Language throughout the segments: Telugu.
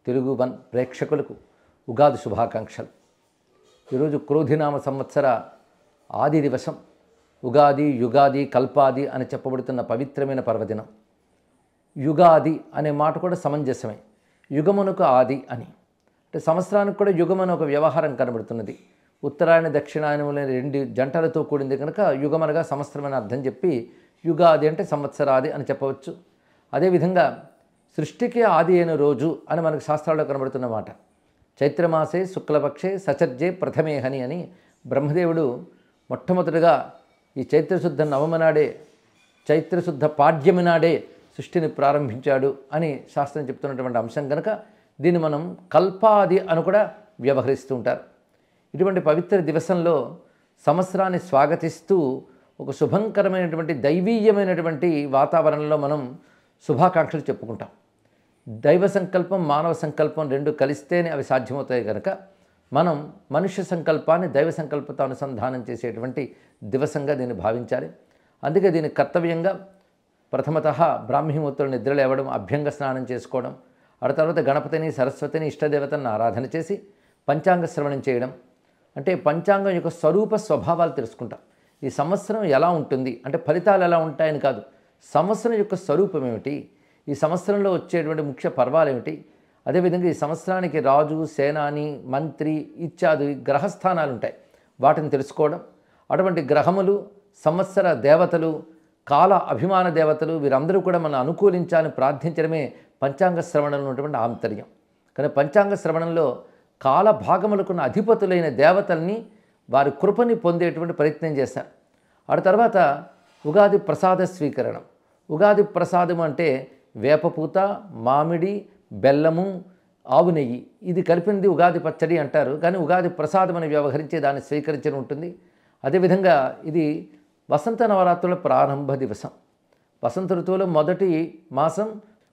తెలుగు వన్ ప్రేక్షకులకు ఉగాది శుభాకాంక్షలు. ఈరోజు క్రోధినామ సంవత్సర ఆది దివసం. ఉగాది, యుగాది, కల్పాది అని చెప్పబడుతున్న పవిత్రమైన పర్వదినం. యుగాది అనే మాట కూడా సమంజసమే. యుగమునకు ఆది అని, అంటే సంవత్సరానికి కూడా యుగమని ఒక వ్యవహారం కనబడుతున్నది. ఉత్తరాయణ దక్షిణాయనములైన రెండు జంటలతో కూడింది కనుక యుగమనగా సంవత్సరం అని అర్థం చెప్పి యుగాది అంటే సంవత్సరాది అని చెప్పవచ్చు. అదేవిధంగా సృష్టికి ఆది అయిన రోజు అని మనకు శాస్త్రాల్లో కనబడుతున్న మాట. చైత్రమాసే శుక్లపక్షే సచర్జే ప్రథమేహని అని బ్రహ్మదేవుడు మొట్టమొదటిగా ఈ చైత్రశుద్ధ నవమి నాడే, చైత్రశుద్ధ పాడ్యమి నాడే సృష్టిని ప్రారంభించాడు అని శాస్త్రం చెప్తున్నటువంటి అంశం కనుక దీన్ని మనం కల్పాది అని కూడా వ్యవహరిస్తూ ఉంటారు. ఇటువంటి పవిత్ర దివసంలో సంవత్సరాన్ని స్వాగతిస్తూ ఒక శుభంకరమైనటువంటి దైవీయమైనటువంటి వాతావరణంలో మనం శుభాకాంక్షలు చెప్పుకుంటాం. దైవ సంకల్పం, మానవ సంకల్పం రెండు కలిస్తేనే అవి సాధ్యమవుతాయి కనుక మనం మనుష్య సంకల్పాన్ని దైవ సంకల్పంతో అనుసంధానం చేసేటువంటి దివసంగా దీన్ని భావించాలి. అందుకే దీని కర్తవ్యంగా ప్రథమతః బ్రాహ్మీముహూర్తంలో నిద్రలేవడం, అభ్యంగ స్నానం చేసుకోవడం, ఆ తర్వాత గణపతిని, సరస్వతిని, ఇష్టదేవతలను ఆరాధన చేసి పంచాంగ శ్రవణం చేయడం. అంటే పంచాంగం యొక్క స్వరూప స్వభావాలు తెలుసుకుంటాం. ఈ సంవత్సరం ఎలా ఉంటుంది అంటే ఫలితాలు ఎలా ఉంటాయని కాదు, సంవత్సరం యొక్క స్వరూపం ఏమిటి, ఈ సంవత్సరంలో వచ్చేటువంటి ముఖ్య పర్వాలు ఏమిటి, అదేవిధంగా ఈ సంవత్సరానికి రాజు, సేనాని, మంత్రి ఇత్యాది గ్రహస్థానాలు ఉంటాయి, వాటిని తెలుసుకోవడం. అటువంటి గ్రహములు, సంవత్సర దేవతలు, కాల అభిమాన దేవతలు వీరందరూ కూడా మనం అనుకూలించాలని ప్రార్థించడమే పంచాంగ శ్రవణంలో ఉన్నటువంటి ఆంతర్యం. కానీ పంచాంగ శ్రవణంలో కాల భాగములకున్న అధిపతులైన దేవతల్ని వారి కృపని పొందేటువంటి ప్రయత్నం చేశారు. ఆ తర్వాత ఉగాది ప్రసాద స్వీకరణం. ఉగాది ప్రసాదం అంటే వేపపూత, మామిడి, బెల్లము, ఆవు నెయ్యి ఇది కలిపింది ఉగాది పచ్చడి అంటారు. కానీ ఉగాది ప్రసాదం అని వ్యవహరించి దాన్ని స్వీకరించడం ఉంటుంది. అదేవిధంగా ఇది వసంత నవరాత్రుల ప్రారంభ దివసం. వసంత ఋతువులో మొదటి మాసం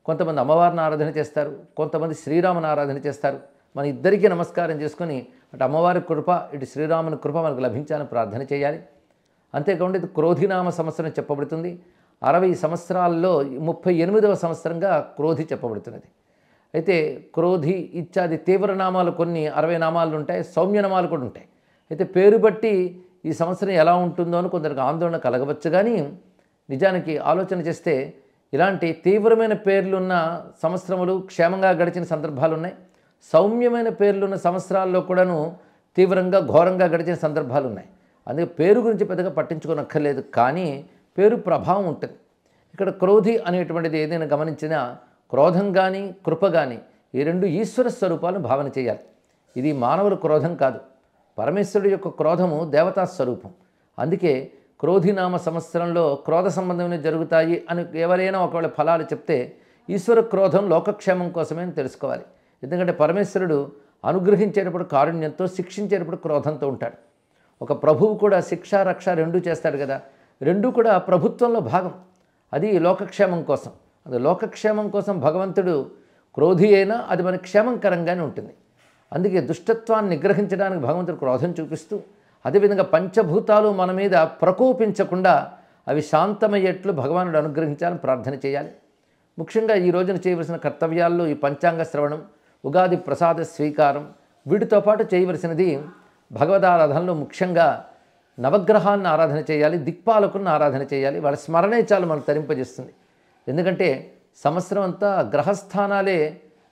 కొంతమంది అమ్మవారిని ఆరాధన చేస్తారు, కొంతమంది శ్రీరాముని ఆరాధన చేస్తారు. మన ఇద్దరికీ నమస్కారం చేసుకొని అటు అమ్మవారి కృప, ఇటు శ్రీరాముని కృప మనకు లభించాలని ప్రార్థన చేయాలి. అంతేకాకుండా ఇది క్రోధినామ సంవత్సరం చెప్పబడుతుంది. 60 సంవత్సరాల్లో 38వ సంవత్సరంగా క్రోధి చెప్పబడుతున్నది. అయితే క్రోధి ఇత్యాది తీవ్ర నామాలు కొన్ని 60 నామాలు ఉంటాయి, సౌమ్య నామాలు కూడా ఉంటాయి. అయితే పేరు బట్టి ఈ సంవత్సరం ఎలా ఉంటుందో అని కొందరికి ఆందోళన కలగవచ్చు. కానీ నిజానికి ఆలోచన చేస్తే ఇలాంటి తీవ్రమైన పేర్లున్న సంవత్సరములు క్షేమంగా గడిచిన సందర్భాలు ఉన్నాయి. సౌమ్యమైన పేర్లున్న సంవత్సరాల్లో కూడాను తీవ్రంగా ఘోరంగా గడిచిన సందర్భాలు ఉన్నాయి. అందుకే పేరు గురించి పెద్దగా పట్టించుకోనక్కర్లేదు, కానీ పేరు ప్రభావం ఉంటుంది. ఇక్కడ క్రోధి అనేటువంటిది ఏదైనా గమనించినా క్రోధం కానీ కృప కానీ ఈ రెండు ఈశ్వర స్వరూపాలను భావన చేయాలి. ఇది మానవుల క్రోధం కాదు, పరమేశ్వరుడు యొక్క క్రోధము దేవతా స్వరూపం. అందుకే క్రోధినామ సంవత్సరంలో క్రోధ సంబంధమైన జరుగుతాయి అని ఎవరైనా ఒకవేళ ఫలాలు చెప్తే ఈశ్వర క్రోధం లోకక్షేమం కోసమే అని తెలుసుకోవాలి. ఎందుకంటే పరమేశ్వరుడు అనుగ్రహించేటప్పుడు కారుణ్యంతో, శిక్షించేటప్పుడు క్రోధంతో ఉంటాడు. ఒక ప్రభువు కూడా శిక్ష రక్ష రెండూ చేస్తాడు కదా, రెండూ కూడా ప్రభుత్వంలో భాగం. అది లోకక్షేమం కోసం. అది లోకక్షేమం కోసం భగవంతుడు క్రోధి అయినా అది మనకి క్షేమంకరంగానే ఉంటుంది. అందుకే దుష్టత్వాన్ని నిగ్రహించడానికి భగవంతుడు క్రోధం చూపిస్తూ, అదేవిధంగా పంచభూతాలు మన మీద ప్రకోపించకుండా అవి శాంతమయ్యేట్లు భగవానుడు అనుగ్రహించాలని ప్రార్థన చేయాలి. ముఖ్యంగా ఈ రోజున చేయవలసిన కర్తవ్యాల్లో ఈ పంచాంగ శ్రవణం, ఉగాది ప్రసాద స్వీకారం, వీటితో పాటు చేయవలసినది భగవదారాధనలో ముఖ్యంగా నవగ్రహాన్ని ఆరాధన చేయాలి, దిక్పాలకులను ఆరాధన చేయాలి. వాళ్ళ స్మరణే చాలు మనం తరింపజేస్తుంది. ఎందుకంటే సంవత్సరం అంతా గ్రహస్థానాలే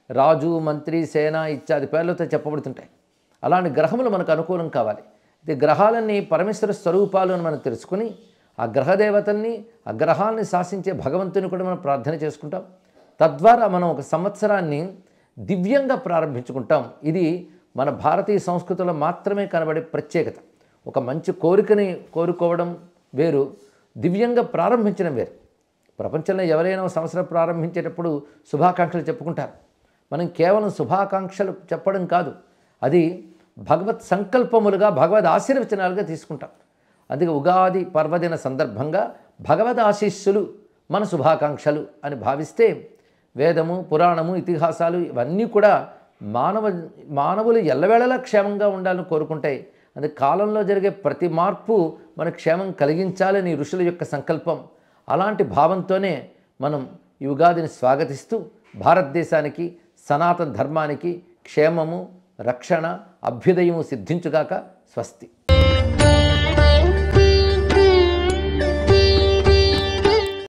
రాజు, మంత్రి, సేన ఇత్యాది పేర్లతో చెప్పబడుతుంటాయి. అలాంటి గ్రహములు మనకు అనుకూలం కావాలి. ఇది గ్రహాలన్నీ పరమేశ్వర స్వరూపాలు అని మనం తెలుసుకుని ఆ గ్రహదేవతల్ని, ఆ గ్రహాలని శాసించే భగవంతుని కూడా మనం ప్రార్థన చేసుకుంటాం. తద్వారా మనం ఒక సంవత్సరాన్ని దివ్యంగా ప్రారంభించుకుంటాం. ఇది మన భారతీయ సంస్కృతిలో మాత్రమే కనబడే ప్రత్యేకత. ఒక మంచి కోరికని కోరుకోవడం వేరు, దివ్యంగా ప్రారంభించడం వేరు. ప్రపంచంలో ఎవరైనా సంవత్సరం ప్రారంభించేటప్పుడు శుభాకాంక్షలు చెప్పుకుంటారు. మనం కేవలం శుభాకాంక్షలు చెప్పడం కాదు, అది భగవత్ సంకల్పములుగా, భగవద్ ఆశీర్వచనాలుగా తీసుకుంటాం. అందుకే ఉగాది పర్వదిన సందర్భంగా భగవద్ ఆశీస్సులు మన శుభాకాంక్షలు అని భావిస్తే వేదము, పురాణము, ఇతిహాసాలు ఇవన్నీ కూడా మానవులు ఎల్లవేళలా క్షేమంగా ఉండాలని కోరుకుంటాయి. అందుకే కాలంలో జరిగే ప్రతి మార్పు మన క్షేమం కలిగించాలని ఋషుల యొక్క సంకల్పం. అలాంటి భావంతోనే మనం ఈ ఉగాదిని స్వాగతిస్తూ భారతదేశానికి సనాతన ధర్మానికి క్షేమము, రక్షణ, అభ్యుదయము సిద్ధించుగాక. స్వస్తి.